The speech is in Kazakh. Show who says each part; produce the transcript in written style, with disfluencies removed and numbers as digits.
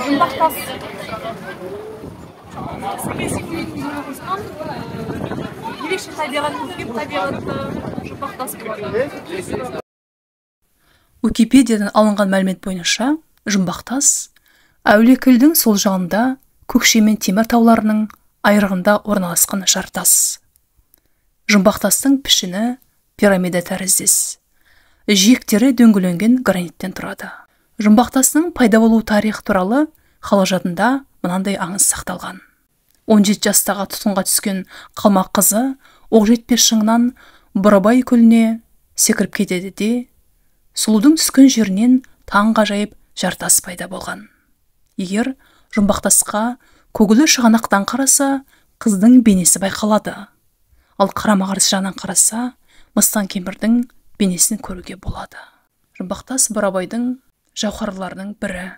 Speaker 1: Жұмбақтас. Ерекше табиғатты жұмбақтас көрді.
Speaker 2: Википедиядан алынған мәлімет бойынша, Жұмбақтас Әулиекөлдің сол жағында Көкше мен Темір тауларының айрығында орналасқан жартас. Жұмбақтастың пішіні пирамида тәріздес. Жиектері дөңгеленген граниттен тұрады. Жұмбақтастың пайда болу тарихы туралы халық жадында мынандай аңыз сақталған. 17 жастағы тұтқынға түскен қалмақ қызы Оқжетпес шыңынан Бурабай көліне секіріп кетеді де, сұлудың түскен жерінен таңғажайып жартас пайда болған. Егер Жұмбақтасқа көгілі шығанақтан қараса, қыздың бейнесі байқалады. Ал қарама-қарсы жағынан қараса, Мыстан кемпірдің бейнесін көруге болады. Жұмбақтас Бурабайдың жауһарларының бірі.